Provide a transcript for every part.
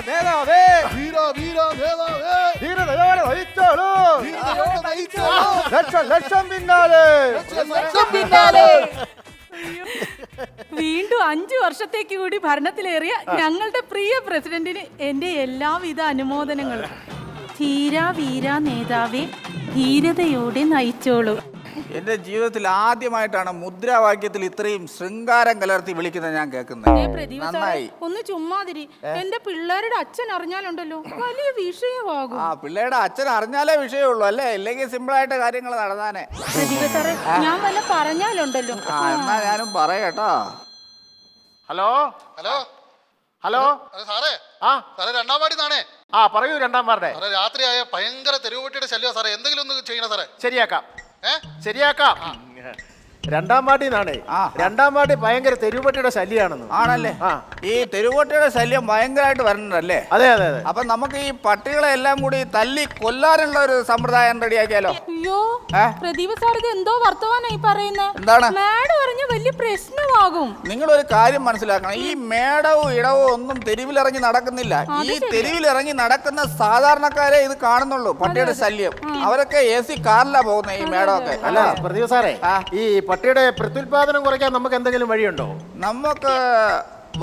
നേതാവേ ധീരതയോടെ നയിച്ചോളൂ ലക്ഷം പിന്നാലെ. വീണ്ടും 5 വർഷത്തേക്ക് കൂടി ഭരണത്തിലേറിയ ഞങ്ങളുടെ പ്രിയ പ്രസിഡന്റിന് എന്റെ എല്ലാവിധ അനുമോദനങ്ങളും. ധീര വീര നേതാവേ, ധീരതയോടെ നയിച്ചോളൂ. എന്റെ ജീവിതത്തിൽ ആദ്യമായിട്ടാണ് മുദ്രാവാക്യത്തിൽ ഇത്രയും ശൃംഗാരം കലർത്തി വിളിക്കുന്നത് ഞാൻ കേൾക്കുന്നത്. നന്നായി. ഒന്ന് ചുമ്മാതിരി. എന്റെ പിള്ളേരുടെ അച്ഛൻ അറിഞ്ഞാലുണ്ടല്ലോ വലിയ വിഷയമാകും. ആ പിള്ളേരുടെ അച്ഛൻ അറിഞ്ഞാലേ വിഷയമുള്ളൂ അല്ലേ, ഇല്ലെങ്കിൽ സിമ്പിൾ ആയിട്ട് കാര്യങ്ങൾ നടന്നാനേ. സാറേ ഞാൻ വല്ല പറഞ്ഞാലുണ്ടല്ലോ. എന്നാ ഞാനും പറയട്ടോ. ഹലോ ഹലോ ഹലോ സാറേ. സാറേ രണ്ടാം വാർഡിൽ നിന്നാണേ. പറയൂ രണ്ടാം വാർഡേ. സാറേ രാത്രിയായ ഭയങ്കര തെരുവുപട്ടിയുടെ ശല്യം സാറേ, എന്തെങ്കിലും ഒന്ന് ചെയ്യണം സാറേ. ശരിയാക്കാം. രണ്ടാം വാർഡിൽ നിന്നാണേ. രണ്ടാം വാർഡിൽ ഭയങ്കര തെരുവുപട്ടിയുടെ ശല്യാണെന്ന്. ആണല്ലേ? ഈ തെരുവുപട്ടിയുടെ ശല്യം ഭയങ്കരമായിട്ട് വരണല്ലേ? അതെ അതെ അതെ. അപ്പൊ നമുക്ക് ഈ പട്ടികളെ എല്ലാം കൂടി തല്ലി കൊല്ലാനുള്ള ഒരു സമ്പ്രദായം റെഡിയാക്കിയാലോ? അയ്യോ പ്രദീപ് സാർ ഇത് എന്തോ വർത്തമാനായി പറയുന്നത്. എന്താണ്? മാഡ് പറഞ്ഞ വലിയ പ്രശ്നമാകും. നിങ്ങളൊരു കാര്യം മനസ്സിലാക്കണം, ഈ മേടവും ഇടവും ഒന്നും തെരുവിലിറങ്ങി നടക്കുന്നില്ല. ഈ തെരുവിലിറങ്ങി നടക്കുന്ന സാധാരണക്കാരെ ഇത് കാണുന്നുള്ളൂ. പട്ടിയുടെ ശല്യം അവരൊക്കെ AC കാറിലാ പോകുന്നത് ഈ മേടമൊക്കെ. അല്ല പ്രദീപ് സാറേ, ഈ പട്ടിയുടെ പ്രത്യുൽപാദനം കുറയ്ക്കാൻ നമുക്ക് എന്തെങ്കിലും വഴിയുണ്ടോ? നമുക്ക്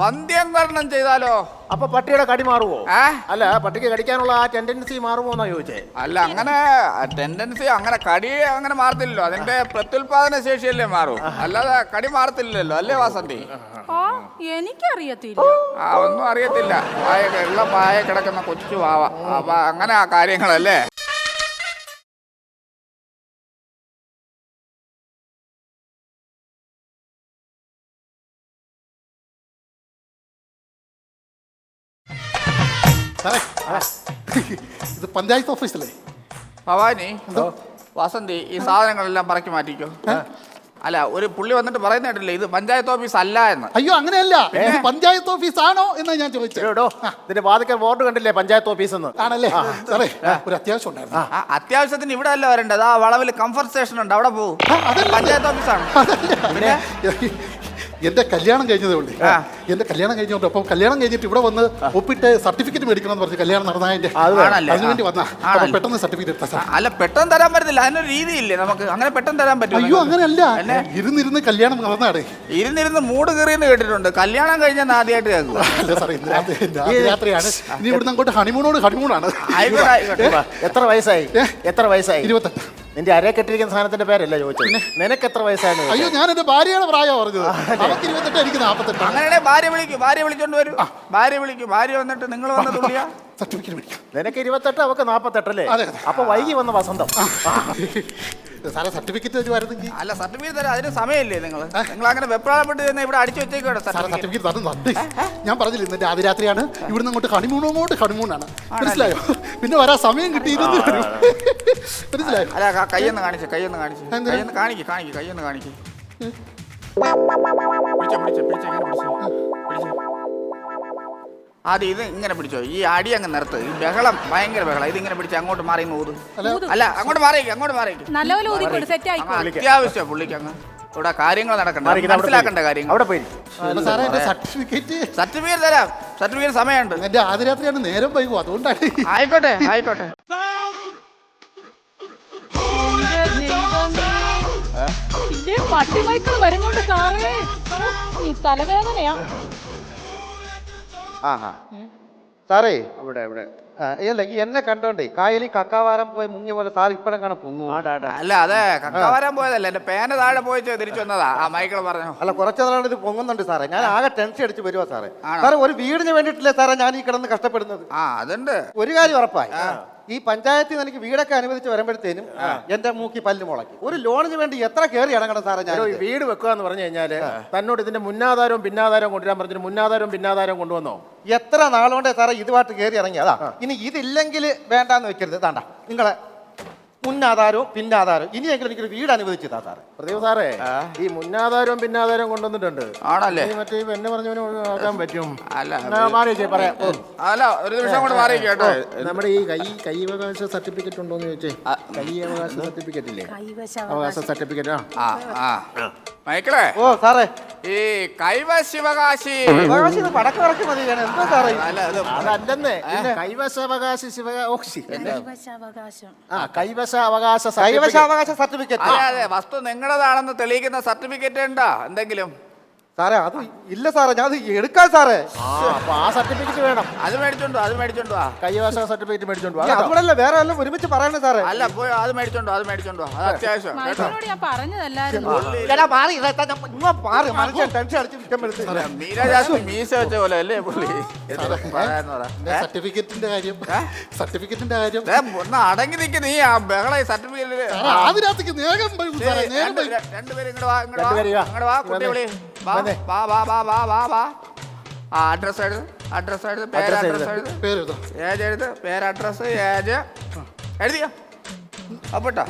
വന്ധ്യംകരണം ചെയ്താലോ? അപ്പൊ പട്ടിയുടെ കടി മാറുവോ? അല്ല പട്ടിക്ക് കടിക്കാനുള്ള ആ ടെൻഡൻസി മാറുമോ എന്നാ ചോദിച്ചേ. അല്ല അങ്ങനെ ടെൻഡൻസി അങ്ങനെ കടി അങ്ങനെ മാറത്തില്ലല്ലോ, അതിന്റെ പ്രത്യുൽപാദന ശേഷിയല്ലേ മാറൂ, അല്ലാതെ കടി മാറത്തില്ലല്ലോ അല്ലേ വാസന്തി? എനിക്കറിയത്തില്ല. ഒന്നും അറിയത്തില്ല, ഉള്ള പായ കിടക്കുന്ന കൊച്ചു വാവ. അപ്പൊ അങ്ങനെ ആ കാര്യങ്ങളല്ലേ. ഇത് പഞ്ചായത്ത് ഓഫീസല്ലേ? ഭവാനി വാസന്തി ഈ സാധനങ്ങളെല്ലാം പറക്കി മാറ്റിക്കോ. അല്ല ഒരു പുള്ളി വന്നിട്ട് പറയുന്ന കേട്ടില്ലേ ഇത് പഞ്ചായത്ത് ഓഫീസ് അല്ല എന്ന്. അയ്യോ അങ്ങനെയല്ല, പഞ്ചായത്ത് ഓഫീസ് ആണോ എന്നാ ഞാൻ ചോദിച്ചോ. ഇതിന്റെ വാതിക്കൽ ബോർഡ് കണ്ടില്ലേ പഞ്ചായത്ത് ഓഫീസ് എന്ന്? ആണല്ലേ സാറേ, ഒരു അത്യാവശ്യം ഉണ്ടായിരുന്നു. അത്യാവശ്യത്തിന് ഇവിടെ അല്ല വരേണ്ടത്, ആ വളവിൽ കംഫർട്ട് സ്റ്റേഷൻ ഉണ്ട്, അവിടെ പോകും. പഞ്ചായത്ത് ഓഫീസാണ്. എന്റെ കല്യാണം കഴിഞ്ഞതേ ഉള്ളൂ. എന്റെ കല്യാണം കഴിഞ്ഞോണ്ട് അപ്പം കല്യാണം കഴിഞ്ഞിട്ട് ഇവിടെ വന്ന് ഒപ്പിട്ട് സർട്ടിഫിക്കറ്റ് മേടിക്കണമെന്ന് പറഞ്ഞു. കല്യാണം നടന്നതിന്റെ അതിനുവേണ്ടി വന്നാ പെട്ടെന്ന് സർട്ടിഫിക്കറ്റ് എടുത്താ. അല്ല പെട്ടെന്ന് തരാൻ പറ്റത്തില്ല, അതിനൊരു രീതിയില്ലേ നമുക്ക്, അങ്ങനെ പെട്ടെന്ന് തരാൻ പറ്റും. അയ്യോ അങ്ങനെയല്ല, ഇരുന്നിരുന്ന് കല്യാണം നടന്നാടേ. ഇരുന്നിരുന്ന് മൂട് കയറിയെന്ന് കേട്ടിട്ടുണ്ട്, കല്യാണം കഴിഞ്ഞാൽ ആദ്യമായിട്ട് കേൾക്കുക. അല്ല സാറേ രാത്രിയാണ്, ഇനി ഇവിടുന്ന് അങ്ങോട്ട് ഹണിമൂണാണ്. എത്ര വയസ്സായി? 28. നിന്റെ അരയെ കെട്ടിരിക്കുന്ന സാധനത്തിന്റെ പേരല്ല ചോദിച്ചത്, നിനക്ക് എത്ര വയസ്സാണ്? അയ്യോ ഞാൻ എന്റെ ഭാര്യയുടെ പ്രായം പറഞ്ഞത്. അവർക്ക് 28, എനിക്ക് 48. അങ്ങനെ ഭാര്യ വിളിച്ചോണ്ട് വരും. ഭാര്യ വന്നിട്ട് നിങ്ങൾ വന്ന തുള്ളിയാ സർട്ടിഫിക്കറ്റ് മേടിക്കാം. നിനക്ക് 28, അവക്ക് 48 അല്ലേ? അപ്പൊ വൈകി വന്ന വസന്തം. സാറേ സർട്ടിഫിക്കറ്റ് വരുന്നെങ്കിൽ. അല്ല സർട്ടിഫിക്കറ്റ് തരാം, അതിന് സമയമില്ലേ? നിങ്ങൾ അങ്ങനെ വെപ്രാളപ്പെട്ട് തന്നെ ഇവിടെ അടിച്ചു വെച്ചേക്കോട്ടെ. സർട്ടിഫിക്കറ്റ് ഞാൻ പറഞ്ഞില്ല, ഇന്നത്തെ ആദ്യ രാത്രിയാണ്, ഇവിടുന്ന് അങ്ങോട്ട് ഹണിമൂണാണ്. മനസ്സിലായോ? പിന്നെ വരാൻ സമയം കിട്ടിയിരുന്നു. മനസ്സിലായോ? അല്ല കയ്യൊന്ന് കാണിച്ചു ആദ്യം ഇത് ഇങ്ങനെ പിടിച്ചോ, ഈ അടി അങ്ങ് നിർത്ത്. ഈ ബഹളം ഭയങ്കര ബഹളം, ഇതിങ്ങനെ പിടിച്ച് അങ്ങോട്ട് മാറി ഊത്. അല്ല അങ്ങോട്ട് മാറിയേക്ക്. അത്യാവശ്യം പുള്ളിക്ക് അങ്ങ് ഇവിടെ കാര്യങ്ങൾ നടക്കണ്ട, മനസ്സിലാക്കേണ്ട കാര്യങ്ങൾ. അവിടെ പോയി സർട്ടിഫിക്കറ്റ് തരാം, സർട്ടിഫിക്കറ്റ് സമയമുണ്ട്. എന്റെ ആദ്യ രാത്രിയാണ്, നേരം വൈകും, അതുകൊണ്ടാണ്. ആയിക്കോട്ടെ പട്ടിമൈക്കൾ വരുന്നുണ്ട് സാറേ, ഈ തലവേദനയാ. സാറേ ഇവിടെ അല്ല എന്നെ കണ്ടോണ്ടേ കായലിൽ കക്കാവാരം പോയി മുങ്ങിയ പോലെ സാർ ഇപ്പഴും കാണാൻ പൊങ്ങും. അല്ല അതെ കക്കാവാരം പോയതല്ല, എന്റെ പേന താഴെ പോയി തിരിച്ചു വന്നതാ. ആ മൈക്കിൾ പറഞ്ഞു. അല്ല കുറച്ചു നാളാണ് ഇത് പൊങ്ങുന്നുണ്ട് സാറേ, ഞാൻ ആകെ ടെൻഷൻ അടിച്ച് വരുവാ സാറേ. സാറേ ഒരു വീടിന് വേണ്ടിയിട്ടില്ലേ സാറേ ഞാൻ ഈ കിടന്ന് കഷ്ടപ്പെടുന്നത്? അതുണ്ട്. ഒരു കാര്യം ഉറപ്പായി, ഈ പഞ്ചായത്തിൽ നിന്ന് എനിക്ക് വീടൊക്കെ അനുവദിച്ച് വരുമ്പോഴത്തേനും എന്റെ മൂക്കി പല്ല് മുളക്കി. ഒരു ലോണിന് വേണ്ടി എത്ര കയറി ഇറങ്ങണം സാറേ? ഞാൻ വീട് വെക്കുക എന്ന് പറഞ്ഞു കഴിഞ്ഞാല് തന്നോട് ഇതിന്റെ മുന്നാധാരവും പിന്നാധാരവും കൊണ്ടുവരാൻ പറഞ്ഞിട്ട് മുന്നാധാരവും പിന്നാധാരവും കൊണ്ടുവന്നോ? എത്ര നാളുകൊണ്ടേ സാറേ ഇതുമായിട്ട് കയറി ഇറങ്ങി. അതാ ഇനി ഇതില്ലെങ്കിൽ വേണ്ടാന്ന് വെക്കരുത്. താണ്ട നിങ്ങളെ മുന്നാധാരവും പിന്നാധാരവും ഇനിയെങ്കിലും എനിക്കൊരു വീട് അനുവദിച്ചു താ സാറേ. പ്രദീപ് സാറേ ഈ മുന്നാധാരവും പിന്നാധാരവും കൊണ്ടുവന്നിട്ടുണ്ട്. ആണല്ലേ? ഈ മറ്റേ എന്നെ പറഞ്ഞവന് ആക്കാൻ പറ്റും. അല്ല മാറിയേച്ചേ പറയാം. അല്ല, ഒരു നിമിഷം കൊണ്ട് മാറി കേട്ടോ. നമ്മുടെ ഈ കൈവകാശ സർട്ടിഫിക്കറ്റ് ഉണ്ടോന്ന് ചോദിച്ചേ. കൈവകാശ സർട്ടിഫിക്കറ്റ് ഇല്ലേ? അവകാശ സർട്ടിഫിക്കറ്റ്. മൈക്കിളെ, ഓ സാറേ, ഈ കൈവശിവകാശി അവകാശം ഇത് പടക്കം ഇറക്കി മതി. എന്താ സാറേ ഇത്? അല്ല, അത് അതല്ലെന്ന് കൈവശാവകാശ കൈവശാവകാശം. കൈവശാവകാശ കൈവശാവകാശ സർട്ടിഫിക്കറ്റ്. അതെ, വസ്തു നിങ്ങളുടേതാണെന്ന് തെളിയിക്കുന്ന സർട്ടിഫിക്കറ്റ് ഉണ്ടോ എന്തെങ്കിലും? സാറേ അത് ഇല്ല സാറേ, ഞാൻ അത് എടുക്കാം സാറേ. അപ്പൊ ആ സർട്ടിഫിക്കറ്റ് വേണം. അത് മേടിച്ചോണ്ടോ, അത് മേടിച്ചോണ്ടോ. കൈവശ സർട്ടിഫിക്കറ്റ് മേടിച്ചോണ്ട് അതുകൂടല്ല വേറെ വല്ലതും ഒരുമിച്ച് പറയണേ സാറേ. അല്ല, പോയി അത് മേടിച്ചോണ്ടോ, അത് മേടിച്ചോണ്ടോ. അത് അത്യാവശ്യം കേട്ടോ. മനുഷ്യനോട് ഞാൻ പറഞ്ഞതല്ലായിരുന്നു. മീരാജാസ്മി മീശ വെച്ച പോലെ അല്ലേ പുള്ളി? സർട്ടിഫിക്കറ്റിന്റെ കാര്യം ഒന്ന് അടങ്ങി നിൽക്ക് നീ. ആ ബഹള സർട്ടിഫിക്കറ്റ് അതിനകത്തേക്ക് നേരം വൈകും സാറേ, നേരം വൈകും. രണ്ടുപേരും ഇങ്ങോട്ട് വാ, കുട്ടി വിളി. അഡ്രസ് എഴുത്, അഡ്രസ് എഴുത്, പേര് അഡ്രസ് എഴുത്, പേരെഴുതാ. ഏജ് എഴുത്, പേര് അഡ്രസ് ഏജ് എഴുതിയോ? അപ്പിട്ടോ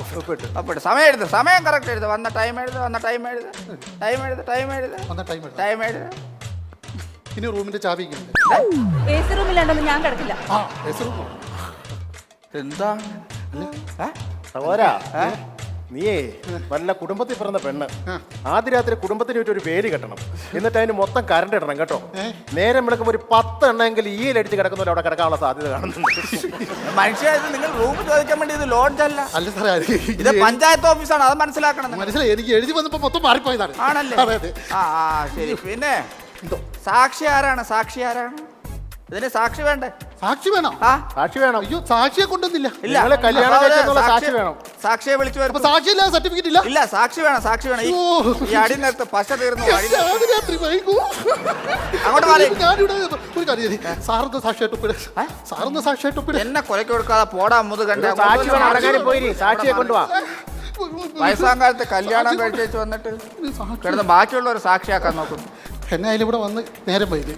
അപ്പിട്ട് സമയം എഴുത്, സമയം കറക്റ്റ് എഴുത്. വന്ന ടൈം എഴുത്, വന്ന ടൈം എഴുത്, ടൈം എഴുത്, ടൈം എഴുത്, വന്ന ടൈം എഴുതാം. ടൈം എഴുത്. ഇനി റൂമിന്റെ ചാവി ഇങ്ങനെ. AC റൂമിലുണ്ടെന്ന് ഞാൻ കിടക്കില്ല. എന്താ സഹോദരാ, നീയേ വല്ല കുടുംബത്തിൽ പിറന്ന പെണ്ണ് ആദ്യ രാത്രി കുടുംബത്തിന് ഒരു പേര് കെട്ടണം. എന്നിട്ട് അതിന് മൊത്തം കറണ്ട് ഇടണം കേട്ടോ. നേരം വിളക്കുമ്പോൾ ഒരു 10 എണ്ണമെങ്കിൽ ഈ അടിച്ച് കിടക്കുന്നവരെ അവിടെ കിടക്കാനുള്ള സാധ്യത കാണുന്നുണ്ട്. മനുഷ്യ, നിങ്ങൾ റൂം ചോദിക്കാൻ വേണ്ടി ഇത് ലോഡ്ജ് അല്ല, അല്ല സാറേ, ഇത് പഞ്ചായത്ത് ഓഫീസാണ്. അത് മനസ്സിലാക്കണം. മനസ്സിലായി. എനിക്ക് എഴുതി വന്നപ്പോ മൊത്തം മാറിപ്പോയതാണ്. ആണല്ലേ? അതെ അതെ. ആ ശരി. പിന്നെ സാക്ഷി ആരാണ്? സാക്ഷി ആരാണ്? ഇതിന് സാക്ഷി വേണ്ടേ? സാക്ഷി വേണം. സാക്ഷി വേണം. അയ്യോ, സാക്ഷിയെ കൊണ്ടുവന്നില്ല. ഇല്ല, നിങ്ങളെ കല്യാണം കഴിച്ചെന്നുള്ള സാക്ഷി വേണം. സാക്ഷിയെ വിളിച്ചു അപ്പൊ സാക്ഷി ഇല്ല, സർട്ടിഫിക്കറ്റ് ഇല്ല. ഇല്ല, സാക്ഷി വേണം, സാക്ഷി വേണം. ഈ അടി നേരത്ത് പശ തീർന്നു. രാത്രി വൈകും. അങ്ങോട്ട് മാറി. ഞാനിവിടെ ഒരു കാര്യം, സാറിന് സാക്ഷിയായിട്ട് ഒപ്പിട. സാറിന് സാക്ഷിയായിട്ട് ഒപ്പിട. എന്നെ കൊലക്ക് കൊടുക്കാതെ പോടാ മുത് കണ്ട. സാക്ഷി വേണം. അടങ്ങാനും പോയി സാക്ഷിയെ കൊണ്ടുപോവാ. വയസ്സാം കാലത്ത് കല്യാണം കഴിച്ചു വന്നിട്ട് കിടന്ന് ബാക്കിയുള്ളവർ സാക്ഷിയാക്കാൻ നോക്കുന്നു. എന്നെ അതിലിവിടെ വന്ന് നേരം വൈകി.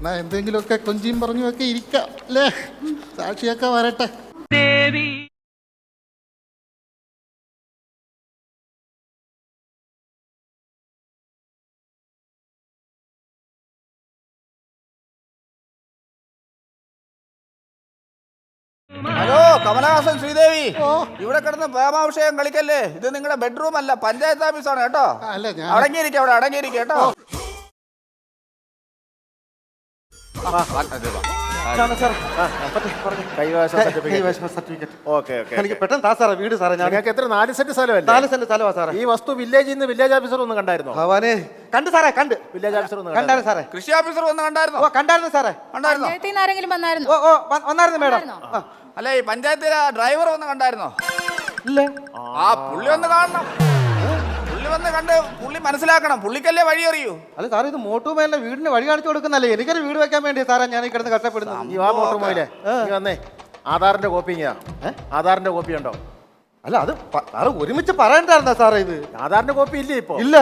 എന്നാ എന്തെങ്കിലുമൊക്കെ കൊഞ്ചിയും പറഞ്ഞുമൊക്കെ ഇരിക്കാം അല്ലേ? സാക്ഷിയൊക്കെ വരട്ടെ. ഹലോ കമലഹാസൻ, ശ്രീദേവി, ഇവിടെ കിടന്ന് പ്രേമാഭിഷേകം കളിക്കല്ലേ. ഇത് നിങ്ങളുടെ ബെഡ്റൂം അല്ല, പഞ്ചായത്ത് ഓഫീസാണ് കേട്ടോ. അല്ല, ഞാൻ അടങ്ങിയിരിക്കും, അവിടെ അടങ്ങിയിരിക്കും കേട്ടോ. എനിക്ക് പെട്ടെന്ന് താ സാറേ വീട് സാറേ. ഞങ്ങൾക്ക് എത്ര 4 സെന്റ് സ്ഥലമല്ലേ? 4 സെന്റ് സ്ഥലമാ സാറേ. ഈ വസ്തു വില്ലേജിൽ നിന്ന് വില്ലേജ് ഓഫീസർ ഒന്ന് കണ്ടായിരുന്നോ? ഭവാനെ കണ്ടു സാറേ, കണ്ട് വില്ലേജ് ഓഫീസർ ഒന്ന് കണ്ടായിരുന്നു സാറേ. കൃഷി ഓഫീസർ വന്ന് കണ്ടായിരുന്നോ? ഓ കണ്ടായിരുന്നു സാറേ. കണ്ടായിരുന്നോ? പഞ്ചായത്തിൽ നിന്ന് ആരെങ്കിലും വന്നായിരുന്നു? ഓ വന്നായിരുന്നു മേഡം. അല്ല, ഈ പഞ്ചായത്തിലെ ഡ്രൈവർ വന്ന് കണ്ടായിരുന്നോ? ഇല്ല. പുള്ളി ഒന്ന് കാണണം. പുള്ളി വന്ന് കണ്ട് പുള്ളി മനസ്സിലാക്കണം. പുള്ളിക്കല്ലേ വഴി അറിയൂ. അല്ല സാറേ, ഇത് മോട്ടുമേലെ വീടിന് വഴി കാണിച്ചു കൊടുക്കുന്നല്ലേ. എനിക്കൊരു വീട് വെക്കാൻ വേണ്ടി സാറേ ഞാൻ ഈ കിടന്ന് കഷ്ടപ്പെടുന്നു. ഈ വാ മോട്ടുമോയിലെ നീ വന്നേ. ആധാറിന്റെ കോപ്പി ആധാറിന്റെ കോപ്പി ഉണ്ടോ? അല്ല അത് സാറ് ഒരുമിച്ച് പറയണ്ടായിരുന്ന സാറേ. ഇത് ആധാറിന്റെ കോപ്പി ഇല്ലേ ഇപ്പൊ? ഇല്ല.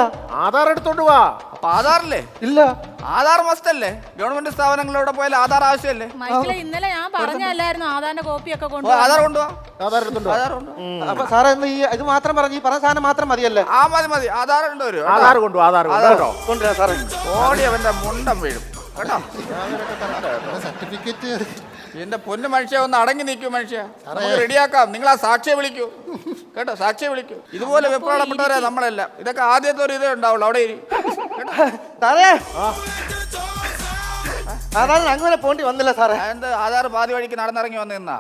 ആധാർ എടുത്തോണ്ട് വാ. അപ്പൊ ആധാറില്ലേ? ഇല്ല. ആധാർ മസ്റ്റ് അല്ലേ? ഗവൺമെന്റ് സ്ഥാപനങ്ങളിലൂടെ പോയാൽ ആധാർ ആവശ്യമല്ലേ? മൈക്കിളെ, ഇന്നലെ ഞാൻ പറഞ്ഞല്ലായിരുന്നു ആധാറിന്റെ കോപ്പിയൊക്കെ ആധാർ കൊണ്ടുപോവാ. ആധാർ എടുത്തോണ്ട് വാ. ആധാർ കൊണ്ടുപോവാ. അപ്പൊ സാറേ ഇന്ന് ഈ ഇത് മാത്രം പറഞ്ഞു, ഈ പറഞ്ഞ സാധനം മാത്രം മതിയല്ലേ? മതി. ആധാർ കൊണ്ടുവരും. ആധാർ കൊണ്ടുവാ. ആധാർ കൊണ്ടുവരോ? കൊണ്ടുവരാം സാറേ. ഓടി അവന്റെ മുണ്ടം വീഴും കേട്ടോ. സർട്ടിഫിക്കറ്റ് എന്റെ പൊന്നു മനുഷ്യ, ഒന്ന് അടങ്ങി നിൽക്കൂ മനുഷ്യ. നമുക്ക് റെഡിയാക്കാം. നിങ്ങൾ ആ സാക്ഷിയെ വിളിക്കൂ കേട്ടോ. സാക്ഷിയെ വിളിക്കൂ. ഇതുപോലെ വെപ്രാളപ്പെട്ടവരെ നമ്മളെല്ലാം. ഇതൊക്കെ ആദ്യത്തെ ഒരു ഇതേ ഉണ്ടാവുള്ളൂ. അവിടെ സാറേ സാധാരണ അങ്ങനെ പോണ്ടി വന്നില്ല സാറേ. എന്ത് ആധാർ പാതി വഴിക്ക് നടന്നിറങ്ങി വന്നു നിന്നാ?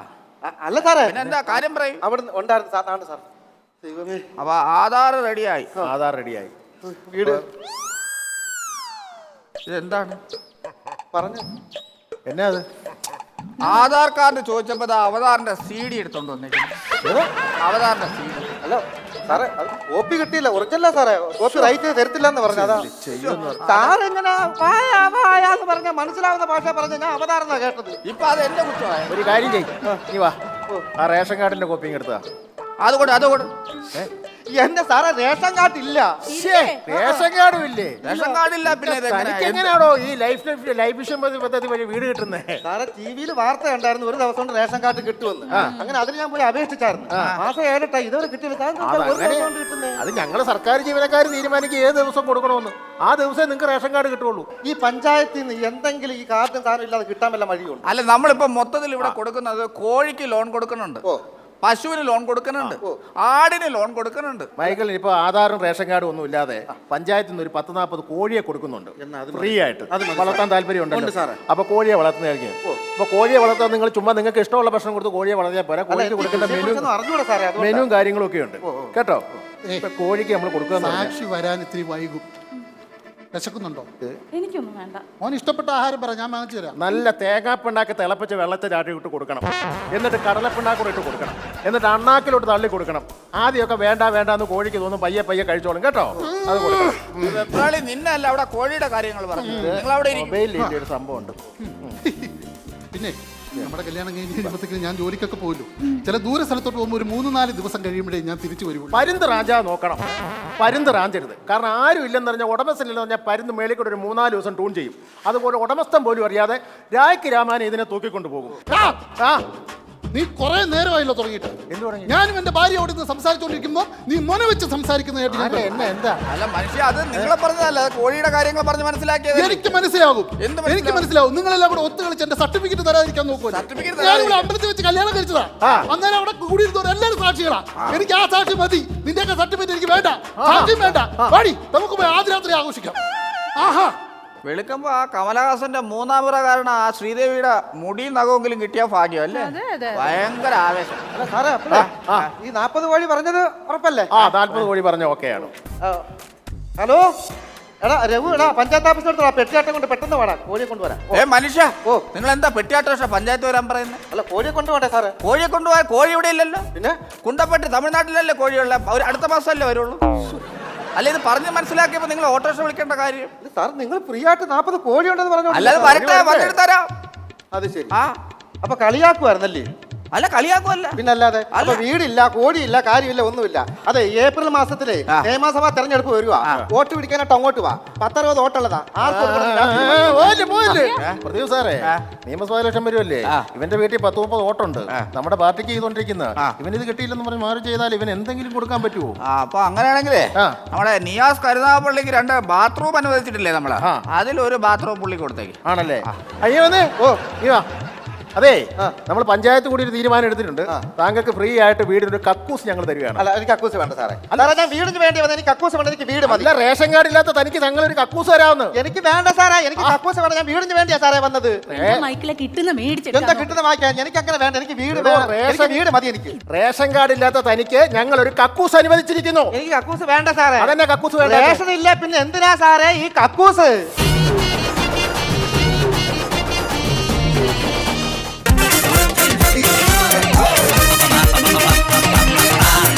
അല്ല സാറേ, പിന്നെ എന്താ കാര്യം പറയും. അവിടെ ഉണ്ടായിരുന്നു സാധാരണ സാർ. അപ്പൊ ആധാർ റെഡിയായി. ആധാർ റെഡിയായി. വീട് ഇതെന്താണ് പറഞ്ഞു? എന്നാ അത്? ആധാർ കാർഡ് ചോദിച്ചപ്പോ അവതാറിന്റെ CD എടുത്തോണ്ട് വന്നേക്കുന്നു. അവതാറിന്റെ CD. അല്ല സാറേ, അത് കോപ്പി കിട്ടിയില്ല. ഒറിജിനല്ല സാറേ. കോപ്പി റൈറ്റ് തരത്തില്ല എന്ന് പറഞ്ഞു. അതാ സാർ എങ്ങനെ എന്ന് പറഞ്ഞ മനസ്സിലാവുന്ന ഭാഷ പറഞ്ഞ ഞാൻ അവതാരെന്നാ കേട്ടത്. ഇപ്പൊ അത് എന്റെ കുറ്റമായി. ഒരു കാര്യം ചെയ്യ്, നീ വാ. ആ റേഷൻ കാർഡിന്റെ കോപ്പി എടുത്താ. അതുകൊണ്ട് എന്റെ സാറേ റേഷൻ കാർഡ് ഇല്ല. ഇല്ലേ? റേഷൻ കാർഡും ഇല്ലേ? റേഷൻ കാർഡില്ല പിന്നെ തനിക്ക് എങ്ങനെയാണോ ഈ ലൈഫ് മിഷൻ പദ്ധതി വഴി വീട് കിട്ടുന്നത്? സാറേ ടിവിയിൽ വാർത്ത കണ്ടായിരുന്നു ഒരു ദിവസം കൊണ്ട് റേഷൻ കാർഡ് കിട്ടുമെന്ന്. അങ്ങനെ അതിന് ഞാൻ പോയി അപേക്ഷിച്ചായിരുന്നു. മാസം 7 ഇതുവരെ കിട്ടിയില്ല. സാർ ഒരു ദിവസം കൊണ്ട് കിട്ടുന്നേ. അത് ഞങ്ങൾ സർക്കാർ ജീവനക്കാർ തീരുമാനിക്കും ഏത് ദിവസം കൊടുക്കണമെന്ന്. ആ ദിവസമേ നിങ്ങൾക്ക് റേഷൻ കാർഡ് കിട്ടുള്ളൂ. ഈ പഞ്ചായത്തിൽ നിന്ന് എന്തെങ്കിലും ഈ കാർഡും സാധനം ഇല്ലാതെ കിട്ടാൻ വല്ല വഴിയുണ്ട്? അല്ല, നമ്മളിപ്പോ മൊത്തത്തിൽ ഇവിടെ കൊടുക്കുന്നത് കോഴിക്ക് ലോൺ കൊടുക്കുന്നുണ്ട്, പശുവിന് ലോൺ കൊടുക്കുന്നുണ്ട്, ആടിന് ലോൺ കൊടുക്കുന്നുണ്ട്. മൈക്കിൾ ഇപ്പൊ ആധാറും റേഷൻ കാർഡും ഒന്നും ഇല്ലാതെ പഞ്ചായത്തിൽ നിന്ന് ഒരു 10-40 കോഴിയെ കൊടുക്കുന്നുണ്ട് ഫ്രീ ആയിട്ട്. വളർത്താൻ താല്പര്യം ഉണ്ടല്ലോ സാറേ. അപ്പൊ കോഴിയെ വളർത്തുന്നതായിരിക്കും. അപ്പൊ കോഴിയെ വളർത്താൻ നിങ്ങൾ ചുമ്മാ നിങ്ങൾക്ക് ഇഷ്ടമുള്ള ഭക്ഷണം കൊടുത്ത് കോഴിയെ വളർത്തിയാൽ പോരാ. കോഴിക്ക് കൊടുക്കേണ്ട മെനുവും കാര്യങ്ങളും ഒക്കെ ഉണ്ട് കേട്ടോ. ഇപ്പൊ കോഴിക്ക് നമ്മൾ കൊടുക്കുക. സാക്ഷി വരാൻ ഇത്തിരി വൈകും. വിശക്കുന്നുണ്ടോ? എനിക്കൊന്നും വേണ്ട. മോൻ ഇഷ്ടപ്പെട്ട ആഹാരം പറ, ഞാൻ വാങ്ങിച്ചു തരാം. നല്ല തേങ്ങാപ്പിണ്ണാക്ക് തിളപ്പിച്ച് വെള്ളത്തിൽ ചാട്ടി ഇട്ട് കൊടുക്കണം. എന്നിട്ട് കടലപ്പിണ്ണാക്കൂടെ ഇട്ട് കൊടുക്കണം. എന്നിട്ട് അണ്ണാക്കിലോട്ട് തള്ളി കൊടുക്കണം. ആദ്യമൊക്കെ വേണ്ട എന്ന് കോഴിക്ക് തോന്നും, പയ്യെ കഴിച്ചോളും കേട്ടോ. അത് കൊടുക്കണം. നിന്നല്ല അവിടെ കോഴിയുടെ കാര്യങ്ങൾ പറഞ്ഞു. നിങ്ങൾ അവിടെ മൊബൈലിൽ ഒരു സംഭവം ഉണ്ട്. പിന്നെ നമ്മുടെ കല്യാണം കഴിഞ്ഞ് കഴിയുമ്പോഴത്തേക്കും ഞാൻ ജോലിക്കൊക്കെ പോയില്ലോ. ചില ദൂര സ്ഥലത്തോട്ട് പോകുമ്പോൾ ഒരു 3-4 ദിവസം കഴിയുമ്പോഴേ ഞാൻ തിരിച്ചു വരുള്ളൂ. പരുന്ത് റാഞ്ചാ നോക്കണം. പരുന്ത് റാഞ്ചരുത്. കാരണം ആരും ഇല്ലെന്ന് പറഞ്ഞാൽ ഉടമസ്ഥനില്ലെന്ന് പറഞ്ഞാൽ പരുന്ത് മേളിക്കൂടെ ഒരു 3-4 ദിവസം ടൂൺ ചെയ്യും. അതുപോലെ ഉടമസ്ഥൻ പോലും അറിയാതെ രായ്ക്ക് രാമാനെ ഇതിനെ തൂക്കിക്കൊണ്ടു പോകും. നീ കുറെ നേരമായല്ലോ തുടങ്ങിയിട്ട്. ഞാനും എന്റെ ഭാര്യയോട് ഇന്ന് സംസാരിച്ചോണ്ടിരിക്കുമ്പോ നീ മൊന വെച്ച് സംസാരിക്കുന്നതായിട്ട് എന്താ? അല്ല മനുഷ്യ, അത് നിങ്ങളെ പറഞ്ഞതല്ല, കോഴിയുടെ കാര്യങ്ങൾ പറഞ്ഞ് മനസ്സിലാക്കിയത്. എനിക്ക് മനസ്സിലാകും. നിങ്ങളെല്ലാം കൂടെ ഒത്തു കളിച്ച് എന്റെ സർട്ടിഫിക്കറ്റ് തരാതിരിക്കാൻ നോക്കുക. ഞാനിവിടെ അമ്പലത്തിൽ വെച്ച് കല്യാണം കഴിച്ചതാ. അന്നേരം അവിടെ കൂടിയിരുന്നവർ എല്ലാവരും സാക്ഷികളാ. എനിക്ക് ആ സാക്ഷി മതി. നിന്റെയൊക്കെ സർട്ടിഫിക്കറ്റ് എനിക്ക് വേണ്ട, സാക്ഷ്യം വേണ്ട. പാടി നമുക്ക് പോയി ആദ്യ രാത്രി ആഘോഷിക്കാം. ആഹാ, വെളുക്കുമ്പോ ആ കമലഹാസന്റെ 3-ാം പിറ കാരണം ആ ശ്രീദേവിയുടെ മുടി നഖമെങ്കിലും കിട്ടിയ ഭാഗ്യം അല്ലേ? ഭയങ്കര ആവേശം. അല്ല സാറേ, ഈ 40 കോഴി പറഞ്ഞത് ഉറപ്പല്ലേ? 40 കോഴി പറഞ്ഞ ഓക്കെയാണ്. ഹലോ എടാ രഘു, പഞ്ചായത്ത് ഓഫീസിനടുത്ത് പെട്ടിയാട്ടം കൊണ്ട് പെട്ടെന്ന് വേണം കോഴിയെ കൊണ്ടുവരാം. മനുഷ്യ, നിങ്ങൾ എന്താ പെട്ടിയാട്ട പഞ്ചായത്ത് വരാൻ പറയുന്നത്? അല്ല, കോഴിയെ കൊണ്ടുപോകണ്ടേ സാറേ? കോഴിയെ കൊണ്ടുപോയാൽ കോഴി ഇവിടെ ഇല്ലല്ലോ. പിന്നെ കുണ്ടപ്പെട്ടി തമിഴ്നാട്ടിലല്ലേ കോഴിയുള്ള? അടുത്ത മാസമല്ലേ വരുള്ളൂ. അല്ല, ഇത് പറഞ്ഞ് മനസ്സിലാക്കിയപ്പോ നിങ്ങൾ ഓട്ടോറിക്ഷ വിളിക്കേണ്ട കാര്യം. സാർ നിങ്ങൾ ഫ്രീ ആയിട്ട് 40 കോഴി ഉണ്ടെന്ന് പറഞ്ഞു. അല്ലാതെ വരട്ടെ തരാം. അത് ശരി. അപ്പൊ കളിയാക്കുവായിരുന്നല്ലേ? അല്ല, കളിയാക്കുമല്ല പിന്നല്ലാതെ. അപ്പൊ വീടില്ല, കോഴിയില്ല, കാര്യമില്ല, ഒന്നുമില്ല. അതെ, ഏപ്രിൽ മാസത്തിലെ നിയമസഭാ തെരഞ്ഞെടുപ്പ് വരുവാ. വോട്ട് പിടിക്കാനായിട്ട് അങ്ങോട്ട് വാ. 10-60 വോട്ടുള്ളതാ. സാറേ, നിയമസഭാ ഇലക്ഷൻ വരുമല്ലേ? ഇവന്റെ വീട്ടിൽ 10-30 വോട്ടുണ്ട്. നമ്മുടെ പാർട്ടിക്ക് ചെയ്തോണ്ടിരിക്കുന്ന ഇവൻ ഇത് കിട്ടിയില്ലെന്ന് പറഞ്ഞ് മാറി ചെയ്താൽ ഇവൻ എന്തെങ്കിലും കൊടുക്കാൻ പറ്റുമോ? അപ്പൊ അങ്ങനെയാണെങ്കിലേ നമ്മുടെ നിയാസ് കരുനാഗപ്പള്ളിക്ക് 2 ബാത്റൂം അനുവദിച്ചിട്ടില്ലേ നമ്മള്? അതിലൊരു ബാത്റൂം പുള്ളി കൊടുത്തേക്ക്. ആണല്ലേ? അയ്യോ അതെ, നമ്മൾ പഞ്ചായത്ത് കൂടി ഒരു തീരുമാനം എടുത്തിട്ടുണ്ട്. താങ്കൾക്ക് ഫ്രീ ആയിട്ട് വീടിനൊരു കക്കൂസ് ഞങ്ങൾ തരികയാണ്. അല്ല, എനിക്ക് കക്കൂസ് വേണ്ട സാറേ. അല്ല, ഞാൻ വീടിന് വേണ്ടി വന്നത്. എനിക്ക് കക്കൂസ് വേണ്ട, എനിക്ക് വീട് മതി. അല്ല, റേഷൻ കാർഡ് ഇല്ലാത്ത തനിക്ക് ഞങ്ങളൊരു കക്കൂസ് തരാമെന്ന്. എനിക്ക് വേണ്ട സാറേ, എനിക്ക് കക്കൂസ് വേണ്ട. ഞാൻ വീടിന് വേണ്ടിയാ സാറേ വന്നത്. മൈക്കിലെ കിട്ടുന്ന മേടിച്ചിട്ട് എന്താ കിട്ടുന്ന വായിക്കാൻ? എനിക്ക് അങ്ങനെ വേണ്ട, എനിക്ക് വീട് വേണം. എനിക്ക് വീട് മതി. എനിക്ക് റേഷൻ കാർഡ് ഇല്ലാത്ത തനിക്ക് ഞങ്ങൾ ഒരു കക്കൂസ് അനുവദിച്ചിരിക്കുന്നു. എനിക്ക് കക്കൂസ് വേണ്ട സാറേ. അതെന്നെ കക്കൂസ് വേണ്ട? റേഷൻ ഇല്ല, പിന്നെ എന്തിനാ സാറേ ഈ kakaoos?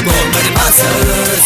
Go, Masters.